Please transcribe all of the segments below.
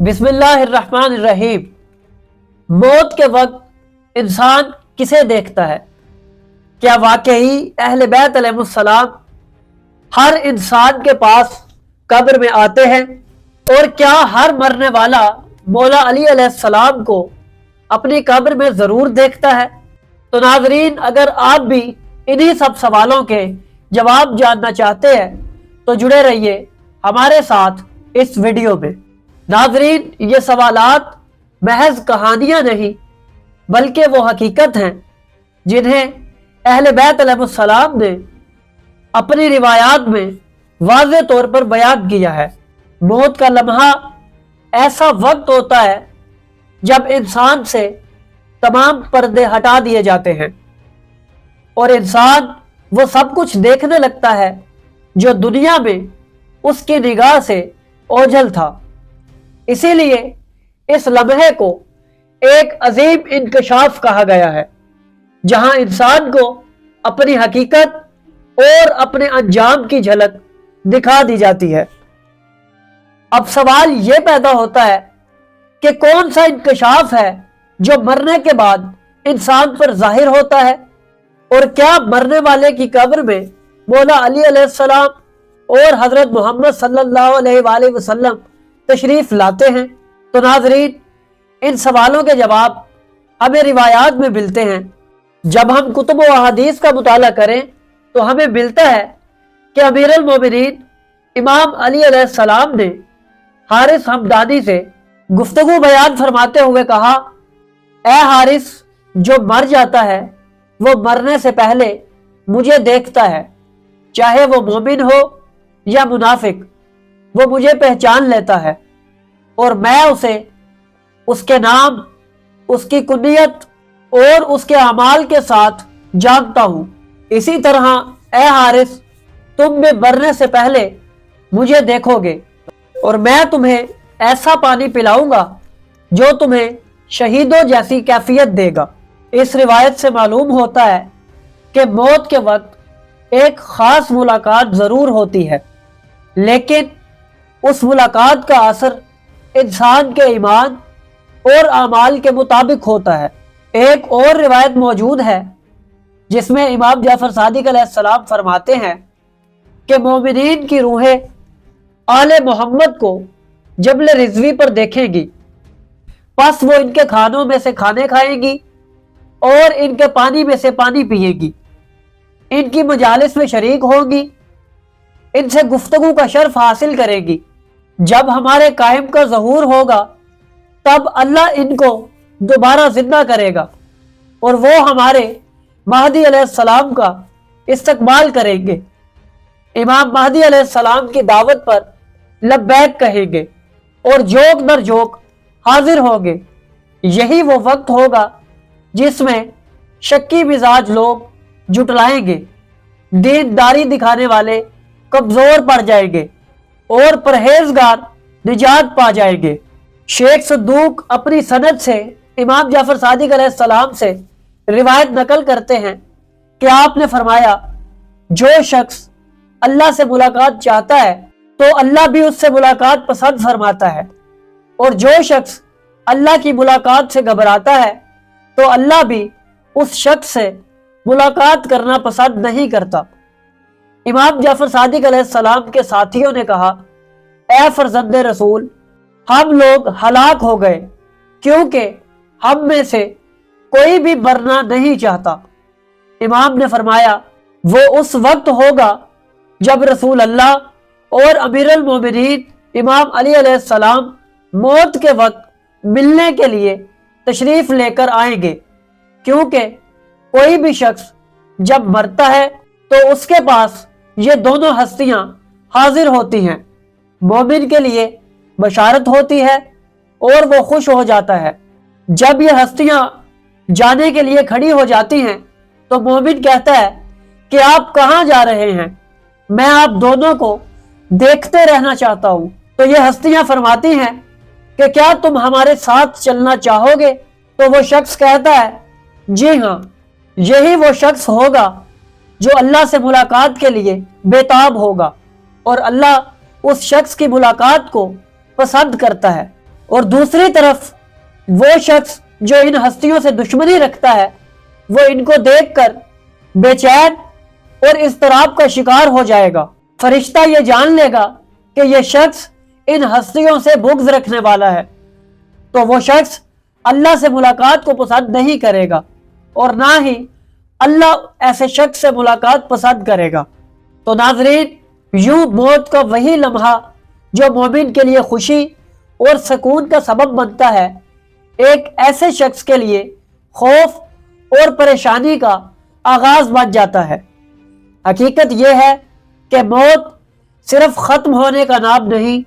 بسم اللہ الرحمن الرحیم۔ موت کے وقت انسان کسے دیکھتا ہے؟ کیا واقعی اہل بیت علیہ السلام ہر انسان کے پاس قبر میں آتے ہیں؟ اور کیا ہر مرنے والا مولا علی علیہ السلام کو اپنی قبر میں ضرور دیکھتا ہے؟ تو ناظرین، اگر آپ بھی انہی سب سوالوں کے جواب جاننا چاہتے ہیں تو جڑے رہیے ہمارے ساتھ اس ویڈیو میں۔ ناظرین، یہ سوالات محض کہانیاں نہیں بلکہ وہ حقیقت ہیں جنہیں اہل بیت علیہ السلام نے اپنی روایات میں واضح طور پر بیان کیا ہے۔ موت کا لمحہ ایسا وقت ہوتا ہے جب انسان سے تمام پردے ہٹا دیے جاتے ہیں اور انسان وہ سب کچھ دیکھنے لگتا ہے جو دنیا میں اس کی نگاہ سے اوجھل تھا۔ اسی لیے اس لمحے کو ایک عظیم انکشاف کہا گیا ہے، جہاں انسان کو اپنی حقیقت اور اپنے انجام کی جھلک دکھا دی جاتی ہے۔ اب سوال یہ پیدا ہوتا ہے کہ کون سا انکشاف ہے جو مرنے کے بعد انسان پر ظاہر ہوتا ہے، اور کیا مرنے والے کی قبر میں مولا علی علیہ السلام اور حضرت محمد صلی اللہ علیہ وآلہ وسلم تشریف لاتے ہیں؟ تو ناظرین، ان سوالوں کے جواب ہمیں روایات میں ملتے ہیں۔ جب ہم کتب و احادیث کا مطالعہ کریں تو ہمیں ملتا ہے کہ امیر المومنین امام علی علیہ السلام نے حارث ہمدانی سے گفتگو بیان فرماتے ہوئے کہا، اے حارث، جو مر جاتا ہے وہ مرنے سے پہلے مجھے دیکھتا ہے، چاہے وہ مومن ہو یا منافق، وہ مجھے پہچان لیتا ہے اور میں اسے اس کے نام، اس کی کنیت اور اس کے اعمال کے ساتھ جانتا ہوں۔ اسی طرح اے حارث، تم بھی مرنے سے پہلے مجھے دیکھو گے اور میں تمہیں ایسا پانی پلاؤں گا جو تمہیں شہیدوں جیسی کیفیت دے گا۔ اس روایت سے معلوم ہوتا ہے کہ موت کے وقت ایک خاص ملاقات ضرور ہوتی ہے، لیکن اس ملاقات کا اثر انسان کے ایمان اور اعمال کے مطابق ہوتا ہے۔ ایک اور روایت موجود ہے جس میں امام جعفر صادق علیہ السلام فرماتے ہیں کہ مومنین کی روحیں آل محمد کو جبل رضوی پر دیکھیں گی، پس وہ ان کے کھانوں میں سے کھانے کھائیں گی اور ان کے پانی میں سے پانی پیے گی، ان کی مجالس میں شریک ہوں گی، ان سے گفتگو کا شرف حاصل کرے گی۔ جب ہمارے قائم کا ظہور ہوگا تب اللہ ان کو دوبارہ زندہ کرے گا اور وہ ہمارے مہدی علیہ السلام کا استقبال کریں گے، امام مہدی علیہ السلام کی دعوت پر لبیک کہیں گے اور جوک در جوک حاضر ہوں گے۔ یہی وہ وقت ہوگا جس میں شکی مزاج لوگ جھٹلائیں گے، دینداری دکھانے والے کمزور پڑ جائیں گے اور پرہیزگار نجات پا جائیں گے۔ شیخ صدوق اپنی سند سے امام جعفر صادق علیہ السلام سے روایت نقل کرتے ہیں کہ آپ نے فرمایا، جو شخص اللہ سے ملاقات چاہتا ہے تو اللہ بھی اس سے ملاقات پسند فرماتا ہے، اور جو شخص اللہ کی ملاقات سے گھبراتا ہے تو اللہ بھی اس شخص سے ملاقات کرنا پسند نہیں کرتا۔ امام جعفر صادق علیہ السلام کے ساتھیوں نے کہا، اے فرزند رسول، ہم لوگ ہلاک ہو گئے کیونکہ ہم میں سے کوئی بھی مرنا نہیں چاہتا۔ امام نے فرمایا، وہ اس وقت ہوگا جب رسول اللہ اور امیر المومنین امام علی علیہ السلام موت کے وقت ملنے کے لیے تشریف لے کر آئیں گے، کیونکہ کوئی بھی شخص جب مرتا ہے تو اس کے پاس یہ دونوں ہستیاں حاضر ہوتی ہیں۔ مومن کے لیے بشارت ہوتی ہے اور وہ خوش ہو جاتا ہے۔ جب یہ ہستیاں جانے کے لیے کھڑی ہو جاتی ہیں تو مومن کہتا ہے کہ آپ کہاں جا رہے ہیں؟ میں آپ دونوں کو دیکھتے رہنا چاہتا ہوں۔ تو یہ ہستیاں فرماتی ہیں کہ کیا تم ہمارے ساتھ چلنا چاہو گے؟ تو وہ شخص کہتا ہے، جی ہاں، یہی وہ شخص ہوگا جو اللہ سے ملاقات کے لیے بے تاب ہوگا اور اللہ اس شخص کی ملاقات کو پسند کرتا ہے۔ اور دوسری طرف وہ شخص جو ان ہستیوں سے دشمنی رکھتا ہے وہ ان کو دیکھ کر بے چین اور اضطراب کا شکار ہو جائے گا۔ فرشتہ یہ جان لے گا کہ یہ شخص ان ہستیوں سے بغض رکھنے والا ہے، تو وہ شخص اللہ سے ملاقات کو پسند نہیں کرے گا اور نہ ہی اللہ ایسے شخص سے ملاقات پسند کرے گا۔ تو ناظرین، یوں موت کا وہی لمحہ جو مومن کے لیے خوشی اور سکون کا سبب بنتا ہے، ایک ایسے شخص کے لیے خوف اور پریشانی کا آغاز بن جاتا ہے۔ حقیقت یہ ہے کہ موت صرف ختم ہونے کا نام نہیں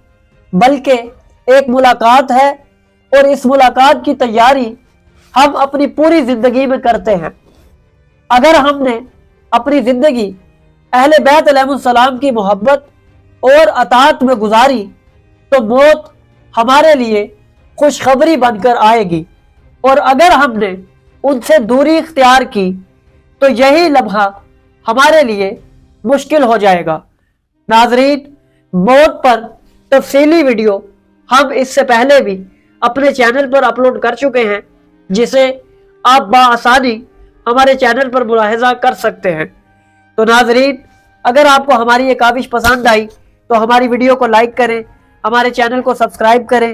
بلکہ ایک ملاقات ہے، اور اس ملاقات کی تیاری ہم اپنی پوری زندگی میں کرتے ہیں۔ اگر ہم نے اپنی زندگی اہل بیت علیہ السلام کی محبت اور اطاعت میں گزاری تو موت ہمارے لیے خوشخبری بن کر آئے گی، اور اگر ہم نے ان سے دوری اختیار کی تو یہی لمحہ ہمارے لیے مشکل ہو جائے گا۔ ناظرین، موت پر تفصیلی ویڈیو ہم اس سے پہلے بھی اپنے چینل پر اپلوڈ کر چکے ہیں، جسے آپ بآسانی ہمارے چینل پر ملاحظہ کر سکتے ہیں۔ تو ناظرین، اگر آپ کو ہماری یہ کاوش پسند آئی تو ہماری ویڈیو کو لائک کریں، ہمارے چینل کو سبسکرائب کریں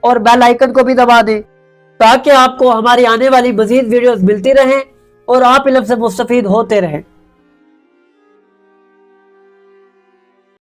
اور بیل آئیکن کو بھی دبا دیں تاکہ آپ کو ہماری آنے والی مزید ویڈیوز ملتی رہیں اور آپ علم سے مستفید ہوتے رہیں۔